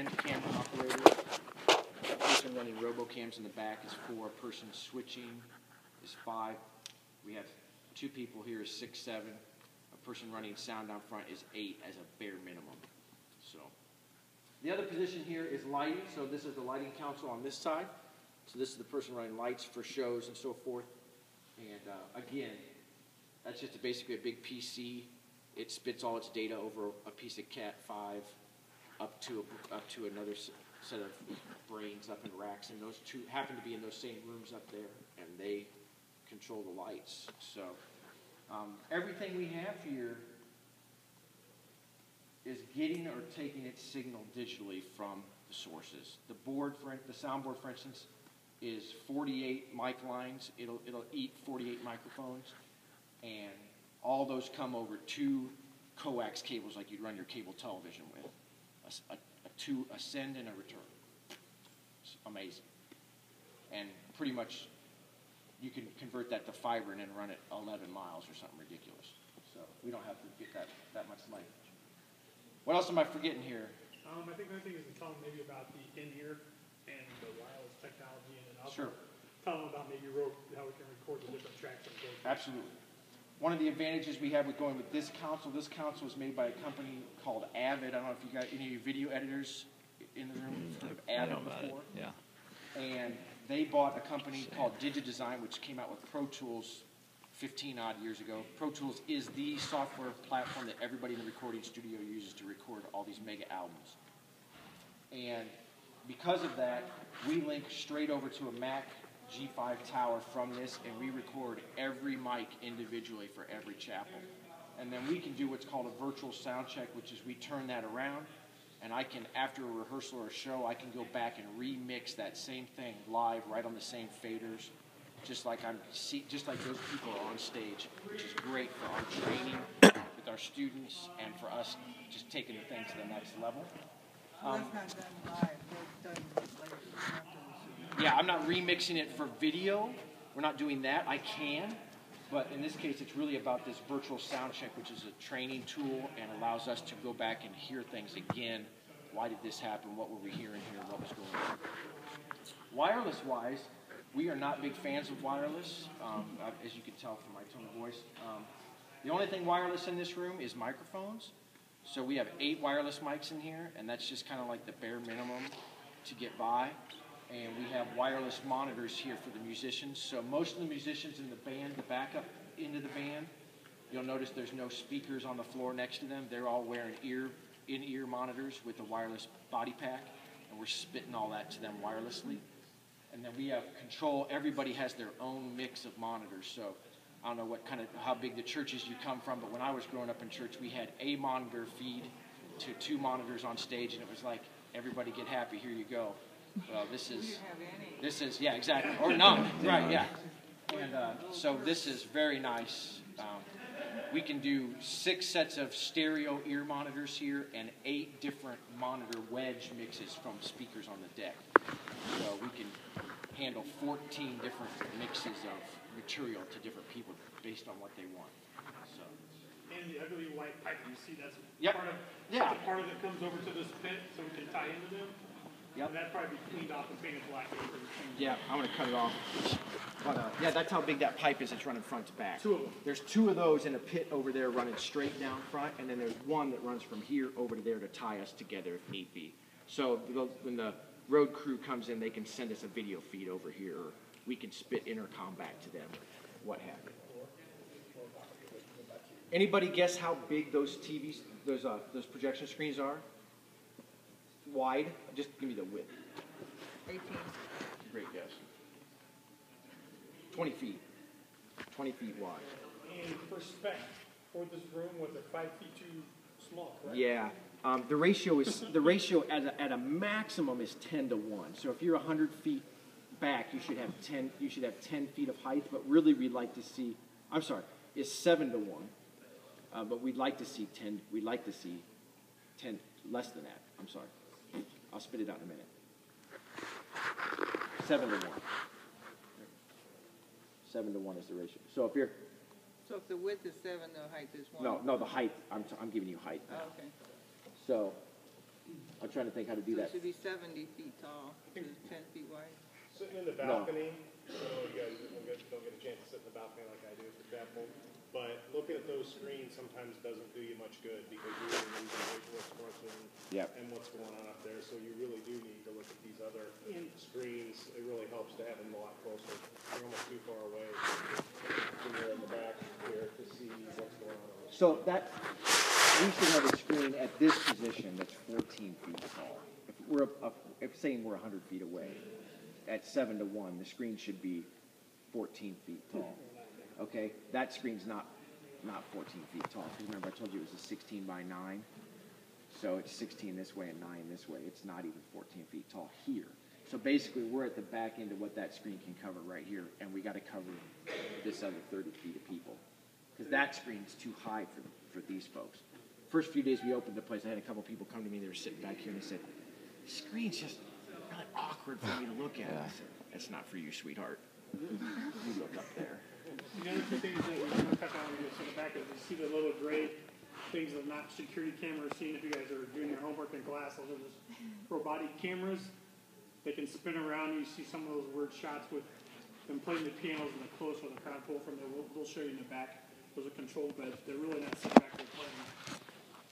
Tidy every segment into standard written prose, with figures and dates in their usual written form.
camera operator. A person running robocams in the back is 4. A person switching is 5. We have 2 people here is 6, 7. A person running sound down front is 8 as a bare minimum. So the other position here is lighting. So this is the lighting council on this side. So this is the person running lights for shows and so forth. And again, that's just basically a big PC. It spits all its data over a piece of Cat5 up to another set of brains up in racks, and those 2 happen to be in those same rooms up there, and they control the lights. So everything we have here is getting or taking its signal digitally from the sources. The board, the soundboard, for instance, is 48 mic lines. It'll eat 48 microphones, and all those come over 2 coax cables like you'd run your cable television with. A send and a return. It's amazing. And pretty much you can convert that to fiber and then run it 11 miles or something ridiculous. So we don't have to get that much light. What else am I forgetting here? I think another thing is to tell them maybe about the in-ear and the wireless technology, and then also Sure. tell them about maybe how we can record the different tracks. Absolutely. One of the advantages we have with going with this console is made by a company called Avid. I don't know if you got any of your video editors in the room have heard of Avid before. Yeah. And they bought a company called DigiDesign, which came out with Pro Tools 15 odd years ago. Pro Tools is the software platform that everybody in the recording studio uses to record all these mega albums. And because of that, we link straight over to a Mac G5 tower from this, and we record every mic individually for every chapel. And then we can do what's called a virtual sound check, which is we turn that around, and I can, after a rehearsal or a show, I can go back and remix that same thing live right on the same faders, just like those people are on stage, which is great for our training with our students and for us just taking the thing to the next level. That's not done live. That's done later. Yeah, I'm not remixing it for video. We're not doing that. I can, but in this case, it's really about this virtual sound check, which is a training tool and allows us to go back and hear things again. Why did this happen? What were we hearing here? What was going on? Wireless-wise, we are not big fans of wireless, as you can tell from my tone of voice. The only thing wireless in this room is microphones. So we have 8 wireless mics in here, and that's just kind of like the bare minimum to get by. And we have wireless monitors here for the musicians. So most of the musicians in the band, the backup into the band, you'll notice there's no speakers on the floor next to them. They're all wearing in-ear monitors with a wireless body pack, and we're spitting all that to them wirelessly. And then we have control. Everybody has their own mix of monitors. So I don't know how big the churches you come from, but when I was growing up in church, we had a monitor feed to 2 monitors on stage, and it was like, everybody get happy, here you go. Well, this is, yeah, exactly, or none, right, yeah. And so this is very nice. We can do 6 sets of stereo ear monitors here and 8 different monitor wedge mixes from speakers on the deck. So we can handle 14 different mixes of material to different people based on what they want. So. And the ugly white pipe you see, that's Yep. part of it comes over to this pit so we can tie into them. Yep. And that'd probably be cleaned off and painted black. Yeah, I'm going to cut it off. But yeah, that's how big that pipe is. It's running front to back. 2 of them. There's 2 of those in a pit over there running straight down front, and then there's 1 that runs from here over to there to tie us together if need be. So when the road crew comes in, they can send us a video feed over here, or we can spit intercom back to them, what have you. Anybody guess how big those TVs, those projection screens are? Wide? Just give me the width. 18. Great guess. 20 feet. 20 feet wide. And for spec, for this room, was it 5 feet too small, correct? Yeah. The ratio at a maximum is 10 to 1. So if you're 100 feet back, you should have 10. You should have 10 feet of height. But really, we'd like to see. I'm sorry, it's 7 to 1. But we'd like to see 10. We'd like to see 10 less than that. I'm sorry. I'll spit it out in a minute. 7 to 1. 7 to 1 is the ratio. So if you're... So if the width is 7, the height is 1? No, the height. I'm giving you height now. Oh, okay. So I'm trying to think how to do So that. it should be 70 feet tall, 10 feet wide. Sitting in the balcony, so you guys don't get a chance to sit in the balcony like I do, for example. But looking at those screens sometimes doesn't do you much good because you're losing visual expression and what's going on up there. So you really do need to look at these other screens. It really helps to have them a lot closer. You're almost too far away when you're in the back here to see what's going on. So that we should have a screen at this position that's 14 feet tall. If saying we're 100 feet away, at 7 to 1, the screen should be 14 feet tall. Okay, that screen's not 14 feet tall. Because remember, I told you it was a 16 by 9. So it's 16 this way and 9 this way. It's not even 14 feet tall here. So basically, we're at the back end of what that screen can cover right here, and we got to cover this other 30 feet of people. Because that screen's too high for these folks. First few days we opened the place, I had a couple people come to me. They were sitting back here, and they said, "The screen's just really awkward for me to look at." I said, "That's not for you, sweetheart. You look up there." The other two things that we want to touch on in the back is you see the little gray things that not security cameras seen if you guys are doing your homework in class. Those are just robotic cameras. They can spin around. You see some of those weird shots with them playing the pianos in the close or the crowd pull from there. We'll show you in the back. Those are controlled, but they're really not sitting back there playing.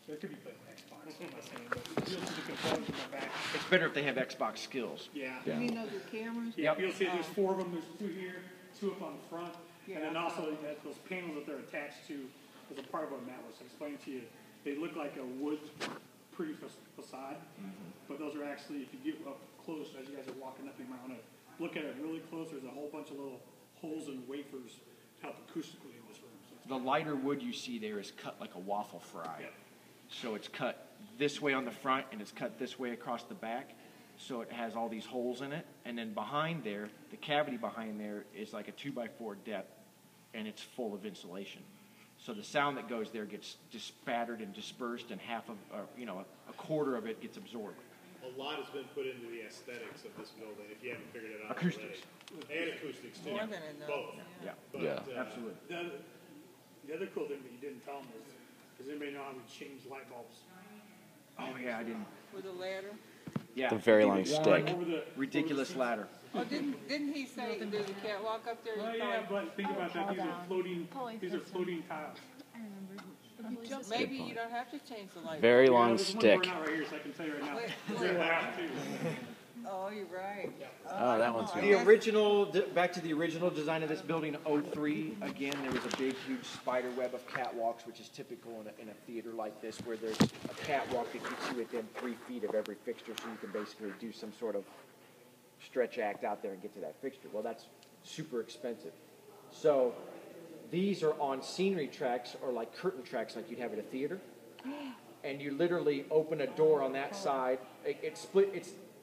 They could be playing Xbox, I'm not saying, but you'll see the controls in the back. It's better if they have Xbox skills. Yeah. You mean those are cameras? Yeah, you'll see there's 4 of them. There's 2 here, 2 up on the front. Yeah, And then I also saw those panels that they're attached to as a part of what Matt was explaining to you. They look like a wood pretty facade, but those are actually, if you get up close as you guys are walking up, you might want to look at it really close. There's a whole bunch of little holes and wafers to help acoustically in this room. So The lighter wood you see there is cut like a waffle fry. Yeah. So it's cut this way on the front and it's cut this way across the back. So it has all these holes in it. And then behind there, the cavity behind there is like a 2x4 depth and it's full of insulation. So the sound that goes there gets spattered and dispersed and a quarter of it gets absorbed. A lot has been put into the aesthetics of this building, if you haven't figured it out Acoustics. already. And acoustics, too. More than enough. Both. Yeah. But, Absolutely. the other cool thing that you didn't tell them is, does anybody know how we change light bulbs? Oh, yeah, I didn't. With a ladder? Yeah. The very long One stick. ridiculous ladder. Oh, didn't he say there's a catwalk up there? Well, yeah, but think about that. These are floating tiles. Maybe you don't have to change the light. Very Yeah, long there's one stick. going out right here, so I can tell you right now. Wait, We'll have to. Oh, you're right. Oh, that one's The original, back to the original design of this building, 03, again, there was a big, huge spider web of catwalks, which is typical in a theater like this, where there's a catwalk that gets you within 3 feet of every fixture, so you can basically do some sort of stretch act out there and get to that fixture. Well, that's super expensive. So these are on scenery tracks or like curtain tracks like you'd have at a theater. And you literally open a door on that side.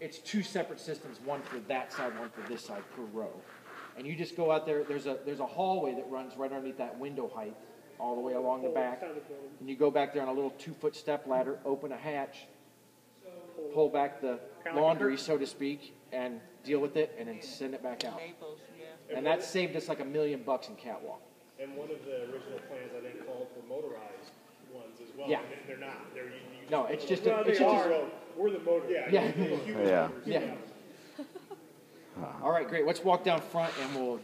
It's 2 separate systems, one for that side, one for this side per row. And you just go out there. There's a hallway that runs right underneath that window height all the way along the back. And you go back there on a little 2-foot step ladder, open a hatch, pull back the laundry, so to speak, and deal with it, and then send it back out. Naples, yeah. And that saved us like $1 million in catwalk. And one of the original plans, I think, called for motorized ones as well. Yeah. And they're not. They're No, it's just Well, they are. We're the motor. Yeah. Yeah. Human Yeah. motors. Yeah. All right, great. Let's walk down front and we'll